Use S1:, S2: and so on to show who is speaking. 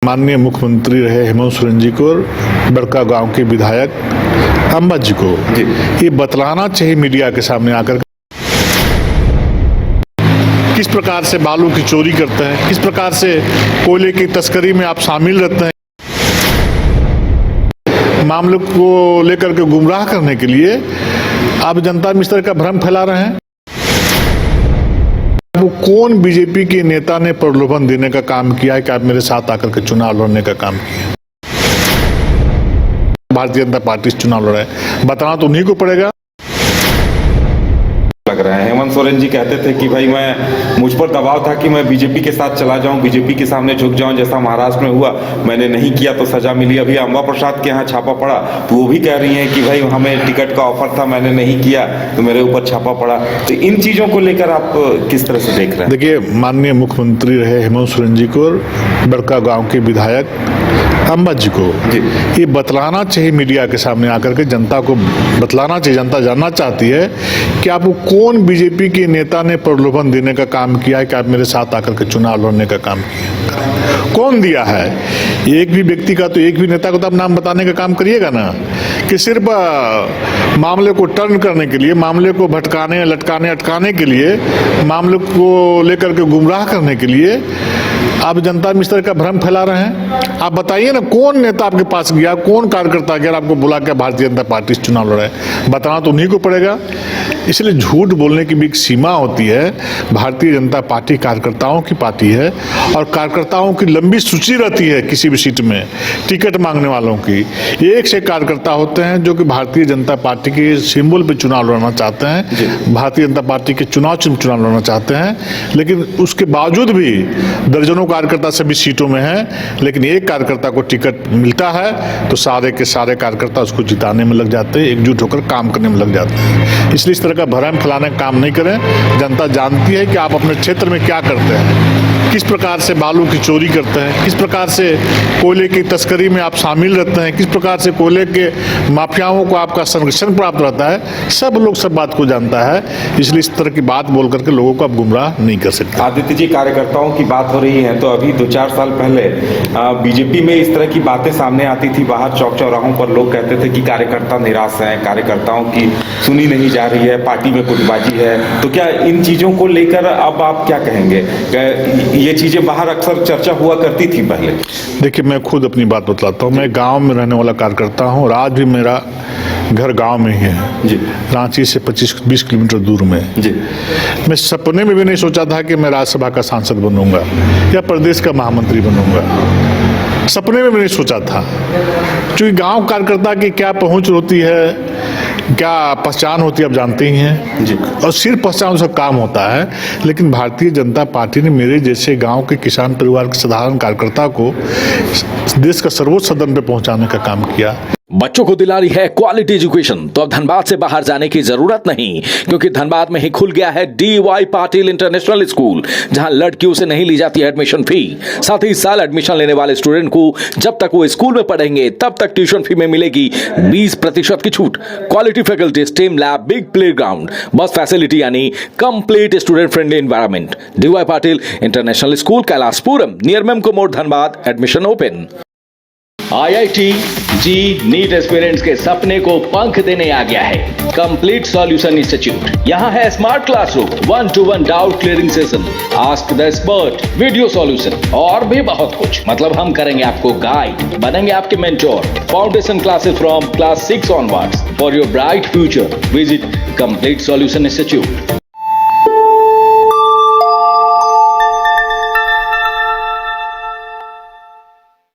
S1: माननीय मुख्यमंत्री रहे हेमंत सोरेन जी को और बड़का गांव के विधायक अम्बा जी को ये बतलाना चाहिए मीडिया के सामने आकर किस प्रकार से बालू की चोरी करते हैं, किस प्रकार से कोयले की तस्करी में आप शामिल रहते हैं। मामले को लेकर के गुमराह करने के लिए आप जनता में इस तरह का भ्रम फैला रहे हैं। वो कौन बीजेपी के नेता ने प्रलोभन देने का काम किया है कि आप मेरे साथ आकर के चुनाव लड़ने का काम किया? भारतीय जनता पार्टी से चुनाव लड़ रहा है, बताना तो उन्हीं को पड़ेगा।
S2: लग रहा है हेमंत सोरेन जी कहते थे कि भाई मुझ पर दबाव था कि मैं बीजेपी के साथ चला जाऊं, बीजेपी के सामने झुक जाऊं, जैसा महाराष्ट्र में हुआ। मैंने नहीं किया तो सजा मिली। अभी अम्बा प्रसाद के यहाँ छापा पड़ा तो वो भी कह रही हैं कि भाई हमें टिकट का ऑफर था, मैंने नहीं किया तो मेरे ऊपर छापा पड़ा। तो इन चीजों को लेकर आप किस तरह से देख रहे हैं?
S1: देखिए, माननीय मुख्यमंत्री रहे हेमंत सोरेन जी को और बड़का गांव के विधायक अम्बा जी को ये बतलाना चाहिए मीडिया के सामने आकर के, जनता को बतलाना चाहिए। जनता जानना चाहती है कि आपको कौन बीजेपी के नेता ने प्रलोभन देने का काम किया है कि आप मेरे साथ आकर के चुनाव लड़ने का काम किया। कौन दिया है? एक भी व्यक्ति का तो, एक भी नेता को तो आप नाम बताने का काम करिएगा ना, कि सिर्फ मामले को टर्न करने के लिए, मामले को भटकाने, लटकाने, अटकाने के लिए, मामले को लेकर के गुमराह करने के लिए आप जनता में इस तरह का भ्रम फैला रहे हैं। आप बताइए ना, कौन नेता आपके पास गया, कौन कार्यकर्ता गया आपको बुला के भारतीय जनता पार्टी से चुनाव लड़ा है? बताना तो उन्हीं को पड़ेगा। इसलिए झूठ बोलने की भी एक सीमा होती है। भारतीय जनता पार्टी कार्यकर्ताओं की पार्टी है और कार्यकर्ताओं की लंबी सूची रहती है किसी भी सीट में टिकट मांगने वालों की। एक से कार्यकर्ता होते हैं जो कि भारतीय जनता पार्टी के सिंबल पे चुनाव लड़ना चाहते हैं, भारतीय जनता पार्टी के चुनाव लड़ना चाहते हैं, लेकिन उसके बावजूद भी दर्जनों कार्यकर्ता सभी सीटों में हैं, लेकिन एक कार्यकर्ता को टिकट मिलता है तो सारे के सारे कार्यकर्ता उसको जिताने में लग जाते हैं, एकजुट होकर काम करने में लग जाते हैं। इसलिए इस तरह का भ्रम फैलाने का काम नहीं करें। जनता जानती है कि आप अपने क्षेत्र में क्या करते हैं, किस प्रकार से बालू की चोरी करते हैं, किस प्रकार से कोयले की तस्करी में आप शामिल रहते हैं, किस प्रकार से कोयले के माफियाओं को आपका संरक्षण प्राप्त रहता है। सब लोग सब बात को जानता है, इसलिए इस तरह की बात बोल करके लोगों को आप गुमराह नहीं कर सकते।
S2: आदित्य जी, कार्यकर्ताओं की बात हो रही है तो अभी 2-4 साल पहले बीजेपी में इस तरह की बातें सामने आती थी। बाहर चौक चौराहों पर लोग कहते थे कि कार्यकर्ता निराश हैं, कार्यकर्ताओं की सुनी नहीं जा रही है, पार्टी में गुटबाजी है। तो क्या इन चीजों को लेकर अब आप क्या कहेंगे? ये चीजें बाहर अक्सर चर्चा हुआ करती थी पहले।
S1: देखिए, मैं खुद अपनी बात बतलाता हूँ। मैं गांव में रहने वाला कार्यकर्ता हूँ और आज भी मेरा घर गांव में ही है जी, रांची से 25-20 किलोमीटर दूर में जी। मैं सपने में भी नहीं सोचा था कि मैं राज्यसभा का सांसद बनूंगा या प्रदेश का महामंत्री बनूंगा। सपने में भी नहीं सोचा था, क्योंकि गांव कार्यकर्ता की क्या पहुंच होती है, क्या पहचान होती है, आप जानते ही हैं जी। और सिर्फ पहचान उसका काम होता है। लेकिन भारतीय जनता पार्टी ने मेरे जैसे गांव के किसान परिवार के साधारण कार्यकर्ता को देश का सर्वोच्च सदन पे पहुंचाने का काम किया।
S3: बच्चों को दिला रही है क्वालिटी एजुकेशन, तो अब धनबाद से बाहर जाने की जरूरत नहीं, क्योंकि धनबाद में ही खुल गया है DY पाटिल इंटरनेशनल स्कूल, जहां लड़कियों से नहीं ली जाती है एडमिशन फी। साथ ही इस साल एडमिशन लेने वाले स्टूडेंट को जब तक वो स्कूल में पढ़ेंगे तब तक ट्यूशन फी में मिलेगी 20% की छूट। Quality faculty, STEM lab, big play ground, bus facility यानी complete student friendly environment. DY Patil international school, Kailashpuram, near Memco मोड़, Dhanbad. Admission open.
S4: IIT JEE NEET aspirants के सपने को पंख देने आ गया है कंप्लीट सॉल्यूशन इंस्टीट्यूट। यहाँ है smart classroom, 1-to-1 doubt clearing session, ask the expert, video solution और भी बहुत कुछ। मतलब हम करेंगे आपको गाइड, बनेंगे आपके mentor. Foundation classes from class 6 onwards for your bright future. Visit complete solution institute.